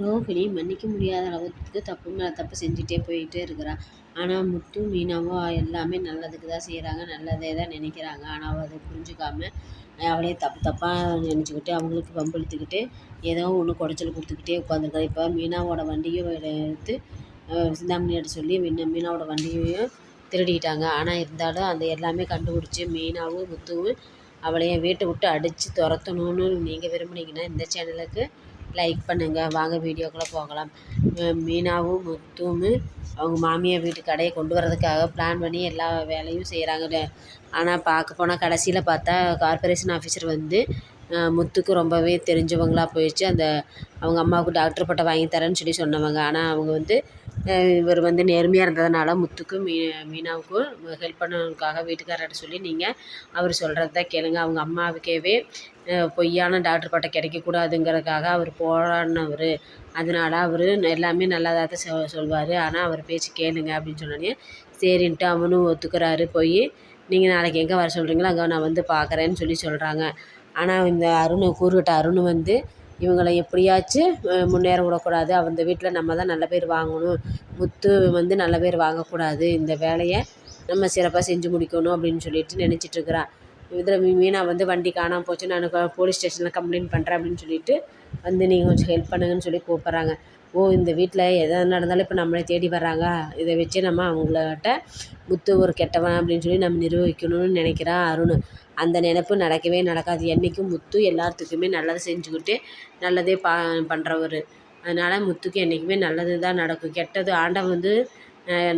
ரோகிணி மன்னிக்க முடியாத அளவுக்கு தப்பு மேலே தப்பு செஞ்சுட்டே போயிட்டே இருக்கிறா. ஆனால் முத்து மீனாவும் எல்லாமே நல்லதுக்கு தான் செய்கிறாங்க, நல்லதே தான் நினைக்கிறாங்க. ஆனால் அவள் அதை புரிஞ்சுக்காம அவளே தப்பு தப்பாக நினச்சிக்கிட்டு அவங்களுக்கு வம்பிழுத்துக்கிட்டு ஏதோ ஒன்று குடைச்சல் கொடுத்துக்கிட்டே உட்காந்துருக்கா. இப்போ மீனாவோட வண்டியும் எடுத்து சிந்தாமணியிட்ட சொல்லி மீனாவோட வண்டியையும் திருடிக்கிட்டாங்க. ஆனால் இருந்தாலும் அந்த எல்லாமே கண்டுபிடிச்சி மீனாவும் முத்துவும் அவளைய வீட்டை விட்டு அடித்து துரத்தணும்னு நீங்கள் விரும்புனீங்கன்னா இந்த சேனலுக்கு லைக் பண்ணுங்கள். வாங்க வீடியோக்குள்ளே போகலாம். மீனாவும் முத்துவும் அவங்க மாமியார் வீட்டு கடையை கொண்டு வரதுக்காக பிளான் பண்ணி எல்லா வேலையும் செய்கிறாங்க. ஆனால் பார்க்க போனால் கடைசியில் பார்த்தா கார்ப்பரேஷன் ஆஃபீஸர் வந்து முத்துக்கு ரொம்பவே தெரிஞ்சவங்களாக போயிடுச்சு. அவங்க அம்மாவுக்கு டாக்டர் பட்டம் வாங்கி தரேன்னு சொல்லி சொன்னவங்க. ஆனால் அவங்க வந்து இவர் வந்து நேர்மையாக இருந்ததுனால முத்துக்கும் மீனாவுக்கும் ஹெல்ப் பண்ணதுக்காக வீட்டுக்காரர்கிட்ட சொல்லி நீங்கள் அவர் சொல்கிறது தான் கேளுங்க. அவங்க அம்மாவுக்கேவே பொய்யான டாக்டர் பட்டம் கிடைக்கக்கூடாதுங்கிறதுக்காக அவர் போராடினவர். அதனால அவர் எல்லாமே நல்லதாக தான் சொல்வார். ஆனால் அவர் பேச்சு கேளுங்க அப்படின்னு சொன்னோடனே சரின்ட்டு அவனும் ஒத்துக்கிறாரு. போய் நீங்கள் நாளைக்கு எங்கே வர சொல்கிறீங்களோ அங்கே நான் வந்து பார்க்குறேன்னு சொல்கிறாங்க. ஆனால் இந்த கூறுகட்ட அருண் வந்து இவங்களை எப்படியாச்சும் முன்னேற விடக்கூடாது, அந்த வீட்டில் நம்ம தான் நல்ல பேர் வாங்கணும், முத்து வந்து நல்ல பேர் வாங்கக்கூடாது, இந்த வேலையை நம்ம சிறப்பாக செஞ்சு முடிக்கணும் அப்படின்னு சொல்லிட்டு நினச்சிட்ருக்குறான். இதில் மீனா வந்து வண்டி காணாமல் போச்சு, நான் போலீஸ் ஸ்டேஷனில் கம்ப்ளைண்ட் பண்ணுறேன் அப்படின்னு சொல்லிட்டு வந்து நீங்கள் கொஞ்சம் ஹெல்ப் பண்ணுங்கன்னு சொல்லி கூப்பிட்றாங்க. இந்த வீட்டில் எதை நடந்தாலும் இப்போ நம்மளை தேடி வர்றாங்க, இதை வச்சு நம்ம அவங்கள்ட்ட முத்து ஒரு கெட்டவன் அப்படின்னு சொல்லி நம்ம நிரூபிக்கணும்னு நினைக்கிறான் அருண். அந்த நினைப்பு நடக்கவே நடக்காது. என்றைக்கும் முத்து எல்லாத்துக்குமே நல்லதை செஞ்சுக்கிட்டு நல்லதே பண்ணுறவர். அதனால் முத்துக்கு என்றைக்குமே நல்லது தான் நடக்கும். கெட்டது ஆண்டவன் வந்து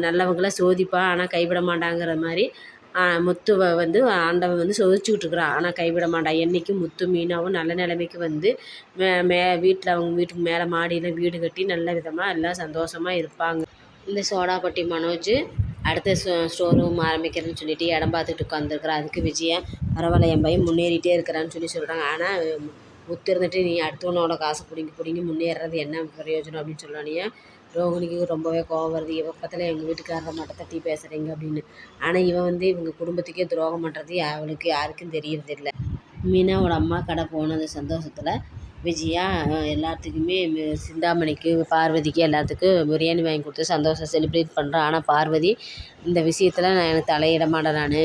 நல்லவங்களை சோதிப்பான், ஆனால் கைவிட மாட்டாங்கிற மாதிரி முத்துவை வந்து ஆண்டவன் வந்து சோதிச்சுக்கிட்டு இருக்கிறான், ஆனால் கைவிட மாட்டான். என்றைக்கும் முத்து மீனாவும் நல்ல நிலைமைக்கு வந்து வீட்டில் அவங்க வீட்டுக்கு மேலே மாடியில் வீடு கட்டி நல்ல விதமாக எல்லாம் சந்தோஷமாக இருப்பாங்க. இந்த சோடாப்பட்டி மனோஜ் அடுத்த ஸ்டோர் ரூம் ஆரம்பிக்கிறேன்னு சொல்லிட்டு இடம் பார்த்துட்டு உட்காந்துருக்குறான். அதுக்கு விஜயா பரவாயில்ல என் பையன் முன்னேறிட்டே இருக்கிறான்னு சொல்கிறாங்க. ஆனால் முத்து இருந்துட்டு நீ அடுத்தவனோட காசை பிடிங்கி முன்னேறது என்ன பிரயோஜனம் அப்படின்னு சொன்னோன்னே ரோகிணிக்கு ரொம்பவே கோவம் வருது. இவன் பக்கத்தில் எங்கள் வீட்டுக்காரரை மட்டும் தட்டி பேசுகிறீங்க அப்படின்னு. ஆனால் இவன் வந்து இவங்க குடும்பத்துக்கே துரோகம் பண்ணுறது அவளுக்கு யாருக்கும் தெரியறதில்லை. மீனாவோட அம்மா கடை போனது சந்தோஷத்தில் விஜயா எல்லாத்துக்குமே சிந்தாமணிக்கு பார்வதிக்கு எல்லாத்துக்கும் பிரியாணி வாங்கி கொடுத்து சந்தோஷம் செலிப்ரேட் பண்ணுறான். ஆனால் பார்வதி இந்த விஷயத்தில் நான் எனக்கு தலையிட மாட்டேன்,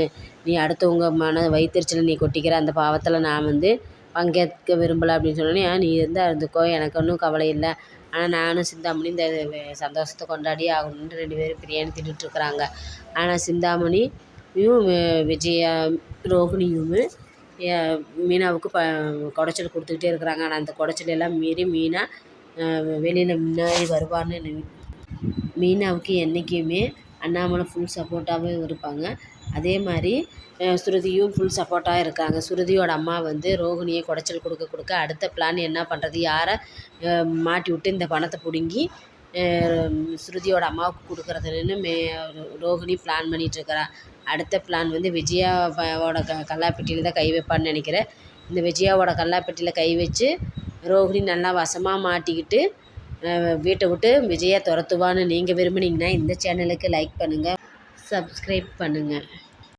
நீ அடுத்தவங்க வயிற்றுச்சலை நீ கொட்டிக்கிற அந்த பாவத்தில் நான் வந்து பங்கேற்க விரும்பலை அப்படின்னு சொன்னோன்னே நீ இருந்தால் இருந்துக்கோ, எனக்கு ஒன்றும் கவலை இல்லை, ஆனால் நானும் சிந்தாமணி இந்த சந்தோஷத்தை கொண்டாடி ஆகணும்னு 2 பேரும் பிரியாணி தின்னுட்டுருக்குறாங்க. ஆனால் சிந்தாமணியும் விஜயா ரோகிணியும் மீனாவுக்கு குடைச்சல் கொடுத்துக்கிட்டே இருக்கிறாங்க. ஆனால் அந்த குடைச்சலெல்லாம் மீறி மீனா வெளியில் முன்னாடி வருவான்னு மீனாவுக்கு என்றைக்குமே அண்ணாமலை ஃபுல் சப்போர்ட்டாகவே இருப்பாங்க. அதே மாதிரி ஸ்ருதியும் ஃபுல் சப்போர்ட்டாக இருக்காங்க. ஸ்ருதியோட அம்மா வந்து ரோகிணியை குடைச்சல் கொடுக்க அடுத்த பிளான் என்ன பண்ணுறது, யாரை மாட்டி விட்டு இந்த பணத்தை பிடுங்கி ஸ்ருதியோட அம்மாவுக்கு கொடுக்குறதுன்னு ரோகிணி பிளான் பண்ணிகிட்ருக்கிறா. அடுத்த பிளான் வந்து விஜயாவோட கல்லாப்பெட்டியில் தான் கை வைப்பான்னு நினைக்கிறேன். இந்த விஜயாவோட கல்லாப்பெட்டியில் கை வச்சு ரோகிணி நல்லா வசமாக மாட்டிக்கிட்டு வீட்டை விட்டு விஜயா துரத்துவான்னு நீங்கள் விரும்புனீங்கன்னா இந்த சேனலுக்கு லைக் பண்ணுங்கள், சப்ஸ்கிரைப் பண்ணுங்கள்.